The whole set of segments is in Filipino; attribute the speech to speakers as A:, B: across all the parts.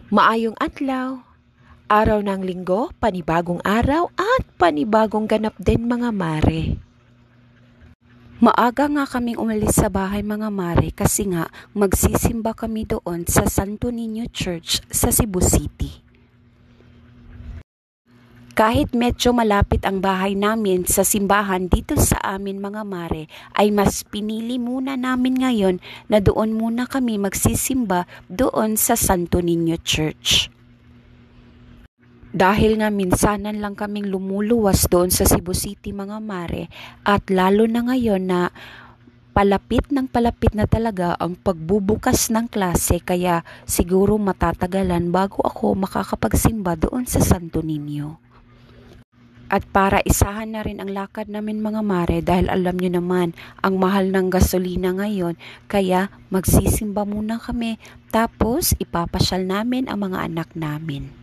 A: Maayong adlaw, araw ng linggo, panibagong araw at panibagong ganap din mga mare. Maaga nga kaming umalis sa bahay mga mare kasi nga magsisimba kami doon sa Santo Niño Church sa Cebu City. Kahit medyo malapit ang bahay namin sa simbahan dito sa amin mga mare, ay mas pinili muna namin ngayon na doon muna kami magsisimba doon sa Santo Niño Church. Dahil nga minsanan lang kaming lumuluwas doon sa Cebu City mga mare, at lalo na ngayon na palapit na talaga ang pagbubukas ng klase, kaya siguro matatagalan bago ako makakapagsimba doon sa Santo Niño. At para isahan na rin ang lakad namin mga mare, dahil alam nyo naman ang mahal ng gasolina ngayon, kaya magsisimba muna kami tapos ipapasyal namin ang mga anak namin.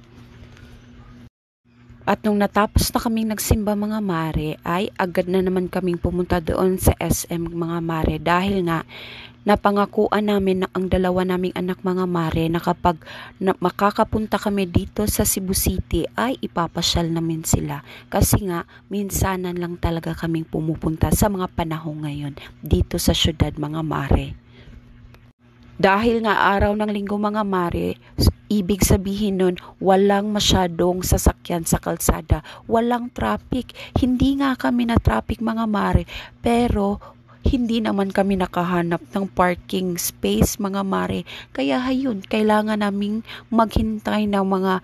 A: At nung natapos na kaming nagsimba mga mare, ay agad na naman kaming pumunta doon sa SM mga mare, dahil nga napangakuan namin na ang dalawa naming anak mga mare na kapag makakapunta kami dito sa Cebu City ay ipapasyal namin sila. Kasi nga minsanan lang talaga kaming pumupunta sa mga panahon ngayon dito sa syudad mga mare. Dahil nga araw ng linggo mga mare, ibig sabihin nun walang masyadong sasakyan sa kalsada, walang traffic. Hindi nga kami na traffic mga mare, pero hindi naman kami nakahanap ng parking space mga mare. Kaya hayun, kailangan naming maghintay ng mga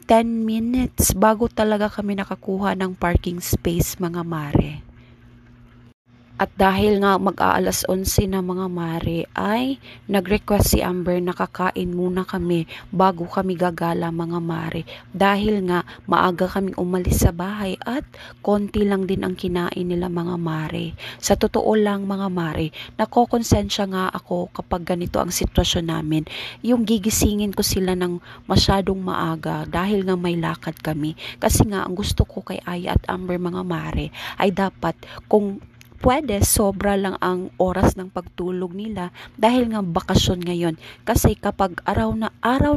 A: 10 minutes bago talaga kami nakakuha ng parking space mga mare. At dahil nga mag-aalas 11 na mga mare, ay nag-request si Amber na kakain muna kami bago kami gagala mga mare. Dahil nga maaga kaming umalis sa bahay at konti lang din ang kinain nila mga mare. Sa totoo lang mga mare, nakokonsensya nga ako kapag ganito ang sitwasyon namin. Yung gigisingin ko sila ng masyadong maaga dahil nga may lakad kami. Kasi nga ang gusto ko kay Aya at Amber mga mare ay dapat kung pwede, sobra lang ang oras ng pagtulog nila dahil nga bakasyon ngayon. Kasi kapag araw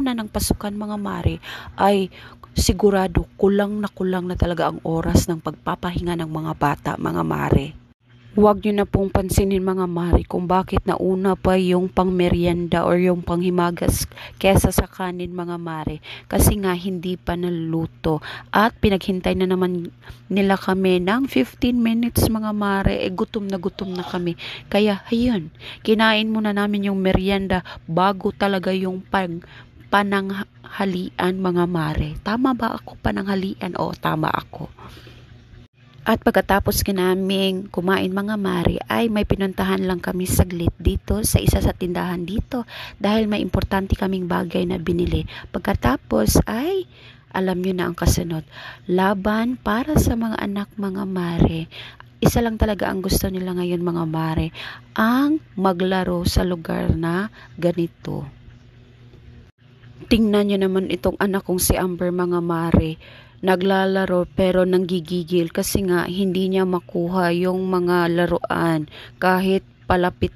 A: na ng pasukan mga mare, ay sigurado kulang na talaga ang oras ng pagpapahinga ng mga bata mga mare. Huwag nyo na pong pansinin mga mare kung bakit nauna pa yung pangmeryenda or yung panghimagas kesa sa kanin mga mare. Kasi nga hindi pa naluluto at pinaghintay na naman nila kami ng 15 minutes mga mare. Gutom na kami. Kaya ayun, kinain muna namin yung meryenda bago talaga yung pananghalian mga mare. Tama ba ako pananghalian? O tama ako. At pagkatapos naming kumain mga mare, ay may pinuntahan lang kami saglit dito sa isa sa tindahan dito dahil may importante kaming bagay na binili. Pagkatapos ay alam nyo na ang kasunod, laban para sa mga anak mga mare. Isa lang talaga ang gusto nila ngayon mga mare, ang maglaro sa lugar na ganito. Tingnan nyo naman itong anak kong si Amber mga mare. Naglalaro pero nanggigigil kasi nga hindi niya makuha yung mga laruan kahit palapit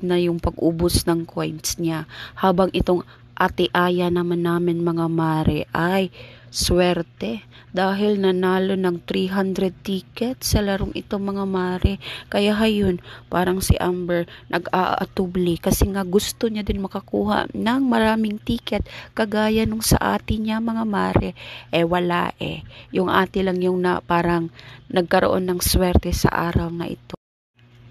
A: na yung pag-ubos ng coins niya. Habang itong Ate Aya naman namin mga mare ay swerte dahil nanalo ng 300 tickets sa larong ito mga mare. Kaya hayun, parang si Amber nag-aatubli kasi nga gusto niya din makakuha ng maraming ticket kagaya nung sa ate niya mga mare. Wala yung ate lang yung na parang nagkaroon ng swerte sa araw na ito.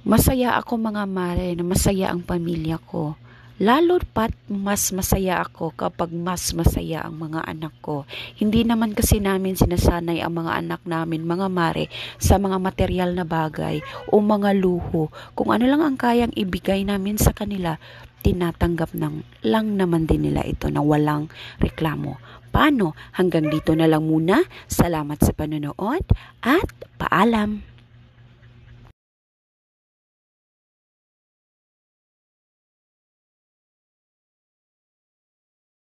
A: Masaya ako mga mare na masaya ang pamilya ko. Lalo pat mas masaya ako kapag mas masaya ang mga anak ko. Hindi naman kasi namin sinasanay ang mga anak namin, mga mare, sa mga material na bagay o mga luho. Kung ano lang ang kayang ibigay namin sa kanila, tinatanggap lang naman din nila ito na walang reklamo. Paano? Hanggang dito na lang muna. Salamat sa panonood at paalam!